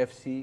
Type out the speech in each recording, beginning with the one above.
FC,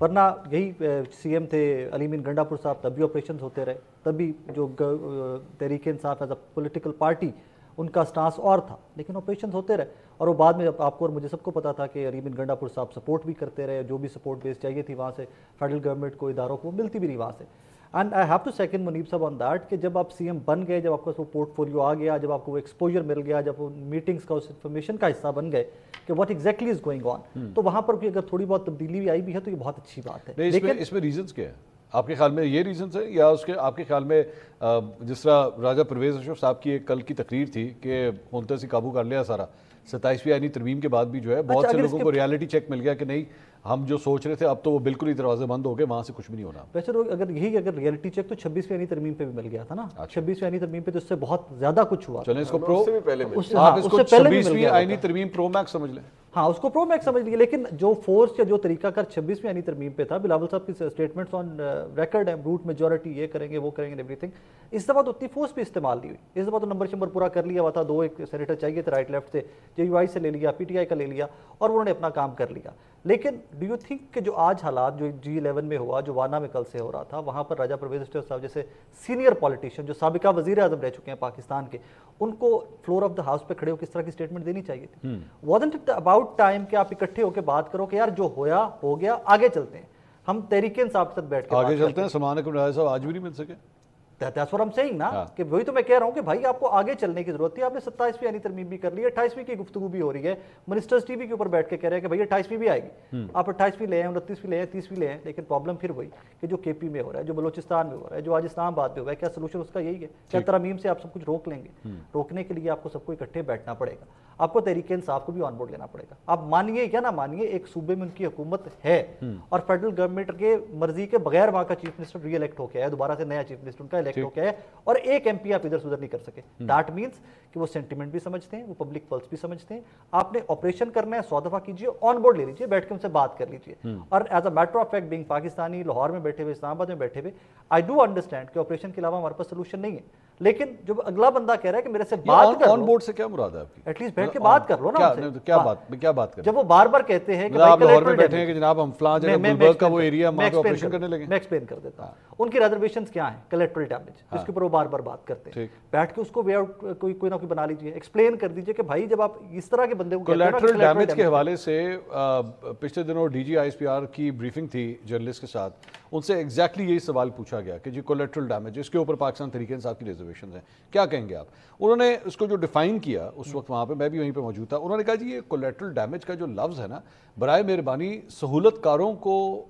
ورنہ یہی CM تھے علی امین گنڈاپور صاحب، تب بھی آپریشنز ہوتے رہے، تب بھی جو Tehreek Insaf as a political party ان کا سٹانس اور تھا، لیکن آپریشنز ہوتے رہے. اور وہ بعد میں آپ کو اور مجھے سب کو پتا تھا کہ علی امین گنڈاپور صاحب سپورٹ بھی کرتے رہے، جو بھی سپورٹ بیس چاہیے تھی وہاں سے فیڈرل گورنمنٹ کو، اداروں کو ملتی بھی نہیں وہاں سے. And I have to second Munib صاحب آن دیٹ کہ جب آپ CM بن گئے، جب آپ کا وہ پورٹ فولیو آ گیا، جب آپ کو وہ ایکسپوجر مل گیا، جب وہ میٹنگس کا اس انفارمیشن کا حصہ بن گئے کہ what exactly is going on, تو وہاں پر بھی اگر تھوڑی بہت تبدیلی بھی آئی بھی ہے تو یہ بہت اچھی بات ہے. لیکن اس میں ریزنز کیا ہے آپ کے خیال میں؟ یہ ریزنز ہیں یا اس کے آپ کے خیال میں جس طرح راجہ پرویز اشرف صاحب کی ایک کل کی تقریر تھی کہ خونتے سے قابو کر لیا سارا، 27ویں آئینی ترمیم کے بعد بھی جو ہے بہت سے لوگوں کو ریالٹی چیک مل گیا کہ نہیں ہم جو سوچ رہے تھے اب تو وہ بالکل ہی دروازے بند ہو گئے، وہاں سے کچھ بھی نہیں ہونا. ویسے اگر ریئلٹی چیک تو 26ویں آئینی ترمیم پہ بھی مل گیا تھا نا، 26ویں آئینی ترمیم پہ تو اس سے بہت زیادہ کچھ ہوا. چلیں اس کو آپ اس کو 26ویں آئینی ترمیم پرو میکس سمجھ لیں. ہاں اس کو پرو میکس سمجھ لیے، لیکن جو فورس یا جو طریقہ کار 26ویں آئینی ترمیم پہ تھا، بلاول صاحب کی اسٹیٹمنٹس آن ریکارڈ ہیں، روٹ میجورٹی یہ کریں گے وہ کریں گے ایوری تھنگ. اس دفعہ تو اتنی فورس بھی استعمال نہیں ہوئی، اس دفعہ تو نمبر پورا کر لیا ہوا تھا. 2 ایک سینیٹر چاہیے تھے رائٹ لیفٹ سے، JUI سے لے لیا، PTI کا لے لیا اور انہوں نے اپنا کام کر لیا. لیکن ڈو یو تھنک کہ جو آج حالات جو G11 میں ہوا، جو وانا میں کل سے ہو رہا تھا، وہاں پر راجہ پرویز اشرف صاحب جیسے سینئر پولیٹیشین جو سابقہ وزیر اعظم رہ چکے ہیں پاکستان کے، ان کو فلور آف دا ہاؤس پہ کھڑے ہو کس طرح کی اسٹیٹمنٹ دینی چاہیے تھی؟ وازنٹ اٹ اباؤٹ ٹائم کہ آپ اکٹھے ہو کے بات کرو کہ یار جو ہویا ہو گیا، آگے چلتے ہیں. ہم تحریک انصاف کے ساتھ بیٹھ کے آگے چلتے ہیں. سلمان اکرم راجہ صاحب آج بھی نہیں مل سکے. That's what I'm saying نا، کہ وہی تو میں کہہ رہا ہوں کہ بھائی آپ کو آگے چلنے کی ضرورت تھی. آپ نے 27ویں آئینی ترمیم بھی کر لی ہے، 28ویں کی گفتگو بھی ہو رہی ہے. منسٹرز ٹی وی کے اوپر بیٹھ کے کہہ رہے ہیں کہ بھائی 28ویں بھی آئے گی. آپ 28ویں لے ہیں، 29ویں لے ہیں، 30ویں لے ہیں، لیکن پرابلم پھر وہی کہ جو KP میں ہو رہا ہے، جو بلوچستان میں ہو رہا ہے، جو آج اسلام آباد میں ہوا ہے، کیا سولوشن اس کا یہی ہے؟ کیا ترمیم سے آپ سب کچھ روک لیں گے؟ روکنے کے لیے آپ کو سب کو اکٹھے بیٹھنا پڑے گا، آپ کو تحریک انصاف کو بھی آن بورڈ لینا پڑے گا. آپ مانیے یا نہ مانیے، ایک صوبے میں ان کی حکومت ہے اور فیڈرل گورنمنٹ کے مرضی کے بغیر وہاں کا چیف منسٹر ری الیکٹ ہو کے ہے، دوبارہ سے نیا چیف منسٹر ان کا الیکٹ ہو کے ہے، اور ایک MP آپ ادھر سے ادھر نہیں کر سکے. دیٹ مینس کہ وہ سینٹیمنٹ بھی سمجھتے ہیں، وہ پبلک پلس بھی سمجھتے ہیں. آپ نے آپریشن کرنا ہے، 100 دفعہ کیجیے، آن بورڈ لے لیجیے، بیٹھ کے ان سے بات کر لیجیے. اور as a matter of fact being Pakistani, Lahore میں بیٹھے ہوئے، اسلام آباد میں بیٹھے ہوئے، آئی ڈو انڈرسٹینڈ کہ آپریشن کے علاوہ ہمارے پاس سولوشن نہیں ہے. لیکن جب اگلا بندہ کہہ رہا ہے کہ میرے سے بات کر آن بورڈ سے کیا مراد ہے آپ کی؟ ایٹ لیسٹ بیٹھ کے بات کر لو نا. کیا بات کریں؟ جب وہ بار بار کہتے ہیں کہ آپ لاہور میں بیٹھے ہیں کہ جناب ہم فلاں جگہ گلبرگ کا وہ ایریا وہاں پہ آپریشن کرنے لگے. میں ایکسپلین کر دیتا ہوں ان کی ریزرویشنز کیا ہیں. کولیٹرل ڈیمیج جس کے اوپر وہ بار بار بات کرتے ہیں، بیٹھ کے اس کو وے آؤٹ کوئی نہ کوئی بنا لیجیے، ایکسپلین کر دیجیے کہ بھائی جب آپ اس طرح کے بندے کو کولیٹرل ڈیمیج کے حوالے سے پچھلے دنوں DG ISPR کی بریفنگ تھی جرنلسٹ کے ساتھ، ان سے ایگزیکٹلی یہی سوال پوچھا گیا کہ جی کولیٹرل ڈیمیج اس کے اوپر پاکستان تحریک انصاف کی ریزرویشنز ہیں، کیا کہیں گے آپ؟ انہوں نے اس کو جو ڈیفائن کیا اس وقت وہاں پہ، میں بھی وہیں پہ موجود تھا، انہوں نے کہا جی یہ کولیٹرل ڈیمیج کا جو لفظ ہے نا، برائے مہربانی سہولت کاروں کو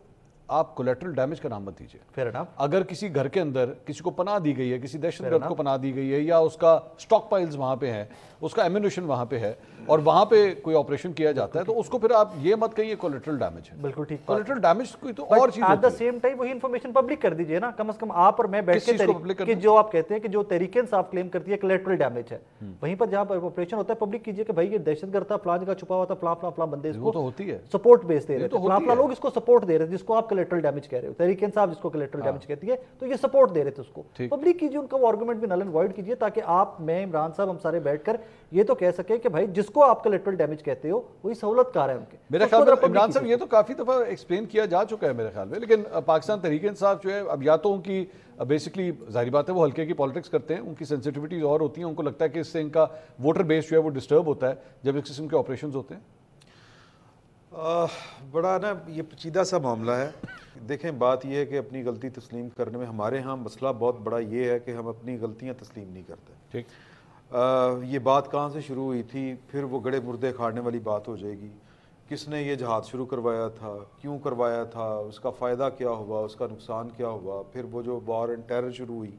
آپ کولیٹرل ڈیمیج کا نام مت دیجیے. Fair enough. اگر کسی گھر کے اندر کسی کو پناہ دی گئی ہے، کسی دہشت گرد کو پناہ دی گئی ہے، یا اس کا سٹاک پائلز وہاں پہ ہیں، اس کا ایمونیشن وہاں پہ ہے، اور وہاں پہ کوئی آپریشن کیا جاتا ہے، تو اس کو پھر آپ یہ مت کہیے کولیٹرل ڈیمیج ہے. بالکل ٹھیک. کولیٹرل ڈیمیج کوئی تو اور چیز ایٹ دا سیم ٹائم وہی انفارمیشن پبلک کر دیجیے نا، کم از کم آپ اور میں بیٹھ کے کہ جو آپ کہتے ہیں کہ جو تحریک انصاف کلیم کرتی ہے کولیٹرل ڈیمیج ہے، وہیں پر جہاں پر آپریشن ہوتا ہے پبلک کیجیے کہ بھائی یہ دہشت گرد تھا، فلاں جگہ چھپا ہوا تھا، فلاں بندے اس کو سپورٹ بیس دے رہے تھے، فلاں لوگ اس کو سپورٹ دے رہے تھے، جس کو آپ کولیٹرل ڈیمیج کہہ رہے ہو، تحریک انصاف جس کو کولیٹرل ڈیمیج کہتی ہے، تو یہ سپورٹ دے رہے تھے اس کو. پبلک کیجیے، ان کا وہ آرگومنٹ بھی نل اینڈ وائڈ کیجیے، تاکہ آپ، میں، عمران صاحب، ہم سارے بیٹھ کر یہ تو کہہ سکیں کہ بھائی جس کو آپ کولیٹرل ڈیمیج کہتے ہو وہی سہولت کار ہے ان کے. میرے خیال میں عمران صاحب یہ تو کافی دفعہ ایکسپلین کیا جا چکا ہے میرے خیال میں، لیکن پاکستان تحریک انصاف جو ہے اب یا تو ان کی بیسکلی ظاہری بات ہے وہ ہلکے کی پالیٹکس کرتے ہیں، ان کی سینسٹیوٹیز اور ہوتی ہیں، ان کو لگتا ہے کہ اس سے ان کا ووٹر بیس جو ہے وہ ڈسٹرب ہوتا ہے جب اس قسم کے آپریشنز ہوتے ہیں. بڑا نا یہ پیچیدہ سا معاملہ ہے. دیکھیں بات یہ ہے کہ اپنی غلطی تسلیم کرنے میں ہمارے ہاں مسئلہ بہت بڑا یہ ہے کہ ہم اپنی غلطیاں تسلیم نہیں کرتے. ٹھیک. یہ بات کہاں سے شروع ہوئی تھی، پھر وہ گڑے مردے کھاڑنے والی بات ہو جائے گی. کس نے یہ جہاد شروع کروایا تھا، کیوں کروایا تھا، اس کا فائدہ کیا ہوا، اس کا نقصان کیا ہوا. پھر وہ جو وار اینڈ ٹیرر شروع ہوئی،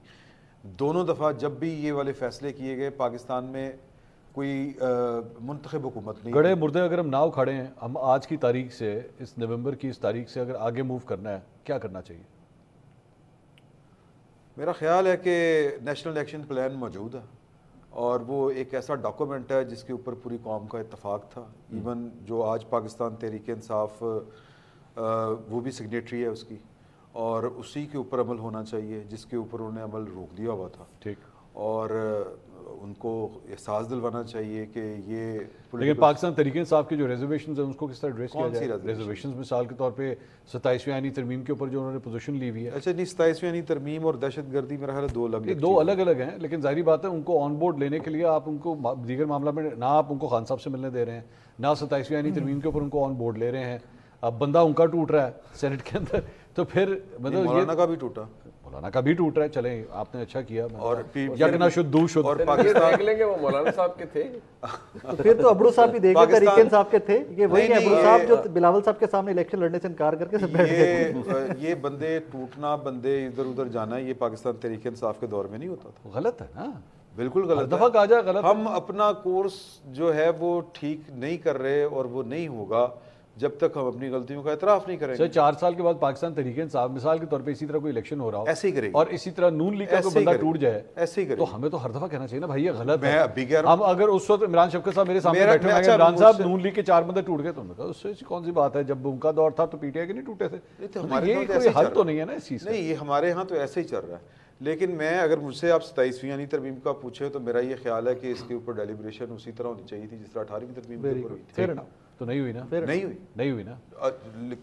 دونوں دفعہ جب بھی یہ والے فیصلے کیے گئے پاکستان میں کوئی منتخب حکومت نہیں. گڑے مردے اگر ہم نہ اکھاڑیں، ہم آج کی تاریخ سے، اس نومبر کی اس تاریخ سے اگر آگے موو کرنا ہے، کیا کرنا چاہیے؟ میرا خیال ہے کہ نیشنل ایکشن پلان موجود ہے اور وہ ایک ایسا ڈاکومنٹ ہے جس کے اوپر پوری قوم کا اتفاق تھا. ایون جو آج پاکستان تحریک انصاف وہ بھی سگنیٹری ہے اس کی، اور اسی کے اوپر عمل ہونا چاہیے جس کے اوپر انہوں نے عمل روک دیا ہوا تھا. ٹھیک. اور ان کو احساس دلوانا چاہیے کہ یہ لیکن پاکستان تحریک انصاف کے جو ریزرویشنز ہیں اس کو کس طرح ایڈریس کیا جائے؟ ریزرویشنز مثال کے طور پہ 27ویں آئینی ترمیم کے اوپر جو انہوں نے پوزیشن لی ہوئی ہے. اچھا نہیں 27ویں آئینی ترمیم اور دہشت گردی میرا خیال ہے دو الگ الگ ہیں, لیکن ظاہری بات ہے ان کو آن بورڈ لینے کے لیے آپ ان کو دیگر معاملہ میں نہ آپ ان کو خان صاحب سے ملنے دے رہے ہیں, نہ 27ویں آئینی ترمیم کے اوپر ان کو آن بورڈ لے رہے ہیں. اب بندہ ان کا ٹوٹ رہا ہے سینٹ کے اندر, تو پھر مطلب مولانا کا بھی ٹوٹا, مولانا کا بھی ٹوٹ رہا ہے. چلیں آپ نے اچھا کیا, اور یکنا شد دو شد, اور پاکستان دیکھ لیں گے وہ مولانا صاحب کے تھے, تو پھر تو ابڑو صاحب بھی دیکھ لیں تحریک انصاف کے تھے. یہ وہی ہیں ابڑو صاحب جو بلاول صاحب کے سامنے الیکشن لڑنے سے انکار کر کے سب بیٹھ گئے. یہ بندے ٹوٹنا, بندے ادھر ادھر جانا, یہ پاکستان تحریک انصاف کے دور میں نہیں ہوتا تھا. غلط ہے نا, بالکل غلط دفعہ کہا جائے غلط. ہم اپنا کورس جو ہے وہ ٹھیک نہیں کر رہے, اور وہ نہیں ہوگا جب تک ہم اپنی غلطیوں کا اعتراف نہیں کریں گے. 4 سال کے بعد پاکستان تحریک انصاف مثال کے طور پہ اسی طرح کوئی الیکشن ہو رہا ہو, ایسے ہی کرے گی, اور اسی طرح نون لیگ کا کوئی بندہ ٹوٹ جائے, ایسے ہی کرے, تو ہمیں تو ہر دفعہ کہنا چاہیے نا بھائی یہ غلط ہے. میں ابھی کہہ رہا ہوں, ہم اگر اس وقت عمران شفقت صاحب میرے سامنے بیٹھے ہیں, عمران صاحب نون لیگ کے 4 بندے ٹوٹ گئے, تو انہوں نے کہا اس سے کون سی بات ہے, جب ان کا دور تھا تو پی ٹی آئی کے نہیں ٹوٹے تھے. یہ کوئی حل تو نہیں ہے نا اس چیز. نہیں, یہ ہمارے ہاں تو ایسے ہی چل رہا ہے. لیکن میں اگر مجھ سے آپ 27ویں آئینی ترمیم کا پوچھے تو میرا یہ خیال ہے کہ اس کے اوپر ڈیلیبریشن اسی طرح ہونی چاہیے تھی جس طرح 18ویں ترمیم کے اوپر ہوئی تھی. تو نہیں ہوئی نا, نہیں ہوئی نا.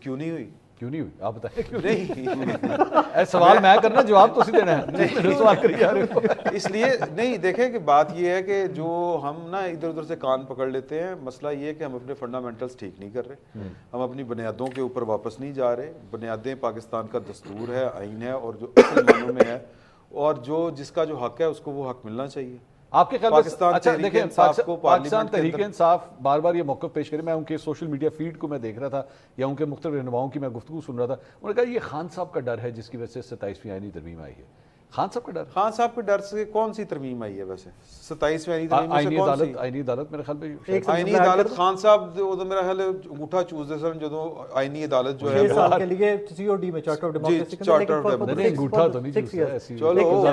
کیوں نہیں ہوئی؟ کیوں نہیں ہوئی آپ بتائیں. کیوں نہیں, سوال میں کرنا, جواب تو اسی دینا ہے, سوال کری جا رہے ہو. اس لیے نہیں, دیکھیں کہ بات یہ ہے کہ جو ہم نا ادھر ادھر سے کان پکڑ لیتے ہیں, مسئلہ یہ ہے کہ ہم اپنے فنڈامنٹلز ٹھیک نہیں کر رہے, ہم اپنی بنیادوں کے اوپر واپس نہیں جا رہے. بنیادیں پاکستان کا دستور ہے, آئین ہے, اور جو اصل معنوں میں ہے, اور جو جس کا جو حق ہے اس کو وہ حق ملنا چاہیے. آپ کے خیال میں اچھا دیکھیں پاکستان تحریک انصاف بار بار یہ موقف پیش کرے, میں ان کے سوشل میڈیا فیڈ کو میں دیکھ رہا تھا یا ان کے مختلف رہنماؤں کی میں گفتگو سن رہا تھا, انہوں نے کہا یہ خان صاحب کا ڈر ہے جس کی وجہ سے 27ویں آئینی ترمیم آئی ہے. خان صاحب کا ڈر, خان صاحب کے ڈر سے کون سی ترمیم آئی ہے ویسے 27ویں آئینی ترمیم سے کون سی؟ آئینی عدالت میرے خیال میں آئینی عدالت خان صاحب جو میرا خیال ہے انگوٹھا چوستے سن جدوں آئینی عدالت جو ہے 6 سال کے لیے سی او ڈی میں چارٹر آف ڈیموکریسی کے نہیں, انگوٹھا تو نہیں چوسا, چلو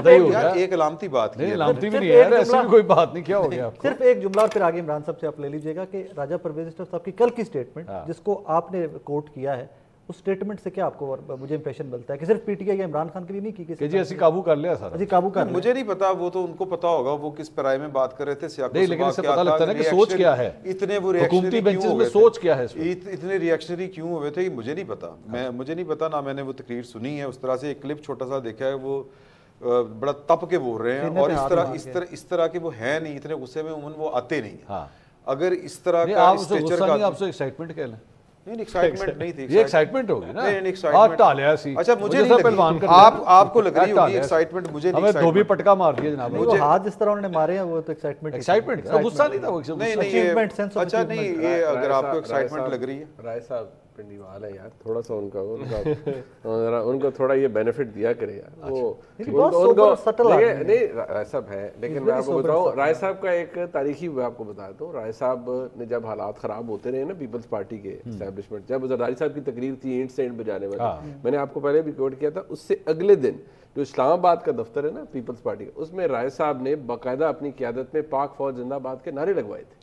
ایک علامتی بات کی, علامتی بھی نہیں ہے, ایسی بھی کوئی بات نہیں, کیا ہو گیا. صرف ایک جملہ اور پھر آگے عمران صاحب سے آپ لے لیجئے گا کہ راجہ پرویز اشرف صاحب کی کل کی سٹیٹمنٹ جس کو آپ نے کوٹ کیا ہے, اس سٹیٹمنٹ سے کیا آپ کو مجھے امپریشن ملتا ہے کہ صرف پی ٹی آئی یا عمران خان کے لیے نہیں کی کہ جی ایسی قابو کر لیا سارا, جی قابو کر لیا. مجھے نہیں پتا, وہ تو ان کو پتا ہوگا وہ کس پیرائے میں بات کر رہے تھے, سیاق نہیں, لیکن اس سے پتہ لگتا ہے کہ سوچ کیا ہے, اتنے وہ حکومتی بینچز میں سوچ کیا ہے, اتنے ریئیکشنری کیوں ہوئے تھے, مجھے نہیں پتا. مجھے نہیں پتا, نہ میں نے وہ تقریر سنی ہے. اس طرح سے ایک کلپ چھوٹا سا دیکھا ہے, وہ بڑا تپ کے بول رہے ہیں, اور اس طرح کے وہ ہیں نہیں, اتنے غصے میں عموماً وہ آتے نہیں ہیں. اگر اس طرح کا اسٹیچر کا, آپ سے ایکسائٹمنٹ کہہ لیں, نہیں ایکسائٹمنٹ نہیں تھی, یہ ایکسائٹمنٹ ہوگی نا, نہیں ٹالیا سی. اچھا مجھے نہیں لگی, آپ کو لگ رہی ہوگی ایکسائٹمنٹ, مجھے نہیں. ہمیں دھوبی پٹکا مار دیا جناب, وہ ہاتھ جس طرح انہوں نے مارے ہیں وہ تو ایکسائٹمنٹ غصہ نہیں تھا, وہ اچیومنٹ سینس آف اچھا نہیں, یہ اگر آپ کو ایکسائٹمنٹ لگ رہی ہے. رائے صاحب پنڈی والا ہے یار, تھوڑا سا ان کو تھوڑا یہ بینیفٹ دیا کرے یار, وہ نہیں رائے صاحب ہے. لیکن میں آپ کو بتاؤں, رائے صاحب کا ایک تاریخی میں آپ کو بتاتا ہوں. رائے صاحب نے جب حالات خراب ہوتے رہے نا پیپلز پارٹی کے اسٹیبلشمنٹ, جب زرداری صاحب کی تقریر تھی اینٹ سے اینٹ بجانے والی, میں نے آپ کو پہلے بھی کوٹ کیا تھا, اس سے اگلے دن جو اسلام آباد کا دفتر ہے نا پیپلز پارٹی کا, اس میں رائے صاحب نے باقاعدہ اپنی قیادت میں پاک فوج زندہ باد کے نعرے لگوائے تھے.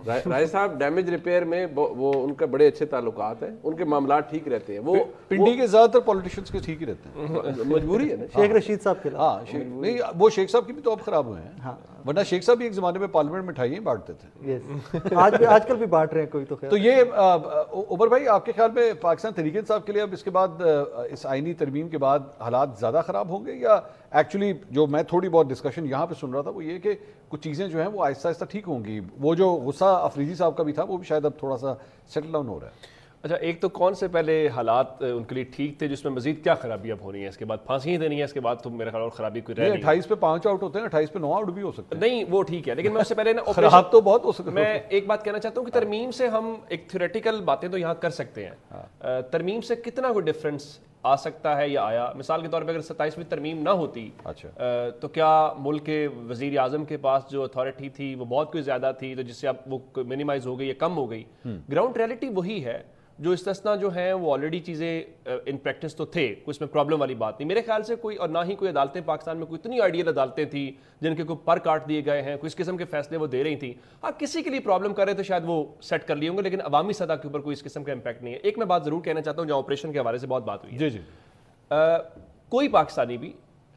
رائے صاحب ڈیمیج ریپیئر میں وہ ان کا بڑے اچھے تعلقات ہیں, ان کے معاملات ٹھیک رہتے ہیں. وہ پنڈی کے زیادہ تر پولیٹیشینز کے ٹھیک ہی رہتے ہیں, مجبوری ہے نا. شیخ رشید صاحب کے نہیں, وہ شیخ صاحب کی بھی تو اب خراب ہوئے ہیں, ورنہ شیخ صاحب بھی ایک زمانے میں پارلیمنٹ میں مٹھائیاں بانٹتے تھے, آج کل بھی بانٹ رہے ہیں کوئی. تو یہ عمر بھائی آپ کے خیال میں پاکستان تحریک انصاف کے لیے اب اس کے بعد اس آئینی ترمیم کے بعد حالات زیادہ خراب ہوں گے, یا ایکچولی جو میں تھوڑی بہت ڈسکشن یہاں پہ سن رہا تھا وہ یہ کہ کچھ چیزیں جو ہیں وہ آہستہ آہستہ ٹھیک ہوں گی, وہ جو غصہ افریدی صاحب کا بھی تھا وہ بھی شاید اب تھوڑا سا سیٹل ڈاؤن ہو رہا ہے. اچھا, ایک تو کون سے پہلے حالات ان کے لیے ٹھیک تھے جس میں مزید کیا خرابی اب ہونی ہے, اس کے بعد پھانسی ہی دینی ہے, اس کے بعد تو میرا خیال اور خرابی کوئی رہ نہیں. 28 پہ 5 آؤٹ ہوتے ہیں, 28 پہ 9 آؤٹ بھی ہو سکتے ہیں. نہیں وہ ٹھیک ہے, لیکن میں اس سے پہلے نا خراب تو بہت ہو سکتا ہے. میں ایک بات کہنا چاہتا ہوں کہ ترمیم سے ہم ایک تھیوریٹیکل باتیں تو یہاں کر سکتے ہیں, ترمیم سے کتنا کوئی ڈفرینس آ سکتا ہے یا آیا. مثال کے طور پہ اگر 27ویں ترمیم نہ ہوتی تو کیا ملک کے وزیر اعظم کے پاس جو اتھارٹی تھی وہ بہت کوئی زیادہ تھی, تو جس سے اب وہ منیمائز ہو گئی یا کم ہو گئی. گراؤنڈ ریئلٹی وہی ہے, جو استثنا جو ہیں وہ آلریڈی چیزیں ان پریکٹس تو تھے, کوئی اس میں پرابلم والی بات نہیں میرے خیال سے کوئی, اور نہ ہی کوئی عدالتیں پاکستان میں کوئی اتنی آئیڈیل عدالتیں تھیں جن کے کوئی پر کاٹ دیے گئے ہیں, کوئی اس قسم کے فیصلے وہ دے رہی تھیں. آپ کسی کے لیے پرابلم کر رہے تو شاید وہ سیٹ کر لیے ہوں گے, لیکن عوامی سطح کے اوپر کوئی اس قسم کا امپیکٹ نہیں ہے. ایک میں بات ضرور کہنا چاہتا ہوں, جہاں آپریشن کے حوالے سے بہت بات ہوئی ہے, جی کوئی پاکستانی بھی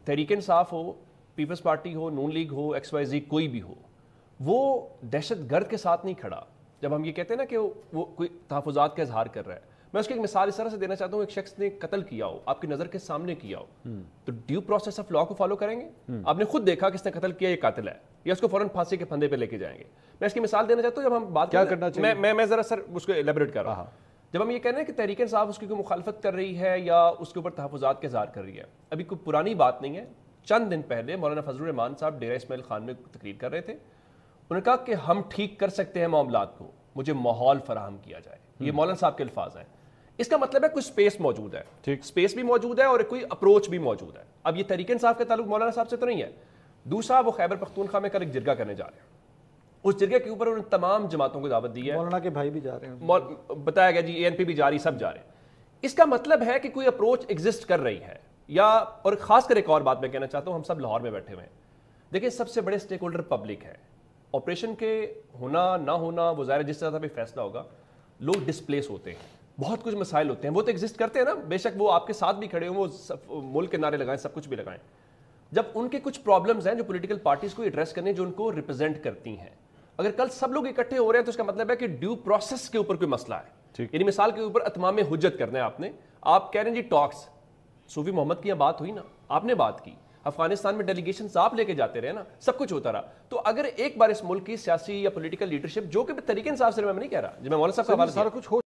تحریک انصاف ہو پیپلز پارٹی ہو, نون لیگ ہو, XYZ کوئی بھی ہو, وہ دہشت گرد کے ساتھ نہیں کھڑا. جب ہم یہ کہتے ہیں نا کہ وہ کوئی تحفظات کا اظہار کر رہا ہے, میں اس کی ایک مثال اس طرح سے دینا چاہتا ہوں. ایک شخص نے قتل کیا ہو, آپ کی نظر کے سامنے کیا ہو, تو ڈیو پروسیس آف لا کو فالو کریں گے؟ آپ نے خود دیکھا کہ اس نے قتل کیا, یہ قاتل ہے, یا اس کو فوراً پھانسی کے پھندے پہ لے کے جائیں گے؟ میں اس کی مثال دینا چاہتا ہوں. جب ہم بات کیا کرنا چاہیے, میں ذرا سر اس کو الیبوریٹ کر رہا ہوں. جب ہم یہ کہہ رہے ہیں کہ تحریک انصاف اس کی کوئی مخالفت کر رہی ہے یا اس کے اوپر تحفظات کا اظہار کر رہی ہے, ابھی کوئی پرانی بات نہیں ہے. چند دن پہلے مولانا فضل الرحمان صاحب ڈیرہ اسماعیل خان میں تقریر کر رہے تھے. انہوں نے کہا کہ ہم ٹھیک کر سکتے ہیں معاملات کو, مجھے ماحول فراہم کیا جائے. یہ مولانا صاحب کے الفاظ ہیں. اس کا مطلب ہے کوئی سپیس موجود ہے, سپیس بھی موجود ہے اور کوئی اپروچ بھی موجود ہے. اب یہ تحریک انصاف کا تعلق مولانا صاحب سے تو نہیں ہے. دوسرا, وہ خیبر پختونخوا میں کل ایک جرگہ کرنے جا رہے ہیں. اس جرگے کے اوپر انہوں نے تمام جماعتوں کو دعوت دی ہے. مولانا کے بھائی بھی جا رہے ہیں, بتایا گیا جی ANP بھی جا رہی, سب جا رہے ہیں. اس کا مطلب ہے کہ کوئی اپروچ ایگزسٹ کر رہی ہے. یا اور خاص کر ایک اور بات میں کہنا چاہتا ہوں, ہم سب لاہور میں بیٹھے ہوئے ہیں. دیکھیں, سب سے بڑے اسٹیک ہولڈر پبلک ہے. آپریشن کے ہونا نہ ہونا وہ ظاہر جس طرح کا بھی فیصلہ ہوگا, لوگ ڈسپلیس ہوتے ہیں, بہت کچھ مسائل ہوتے ہیں, وہ تو ایگزسٹ کرتے ہیں نا, بے شک وہ آپ کے ساتھ بھی کھڑے ہوں, وہ ملک کے نعرے لگائیں, سب کچھ بھی لگائیں. جب ان کے کچھ پرابلمز ہیں جو پولیٹیکل پارٹیز کو ایڈریس کرنے, جو ان کو ریپرزینٹ کرتی ہیں, اگر کل سب لوگ اکٹھے ہو رہے ہیں تو اس کا مطلب ہے کہ ڈیو پروسیس کے اوپر کوئی مسئلہ ہے. یعنی مثال کے اوپر اتمام حجت کرنا ہے آپ کہہ رہے ہیں جی ٹاکس, صوفی محمد کی بات ہوئی نا, آپ نے بات کی, افغانستان میں ڈیلیگیشنز آپ لے کے جاتے رہے نا, سب کچھ ہوتا رہا. تو اگر ایک بار اس ملک کی سیاسی یا پولیٹیکل لیڈرشپ, جو کہ طریقے انصاف سے میں نہیں کہہ رہا, جو میں مولانا صاحب کا حوالہ سارا کچھ ہو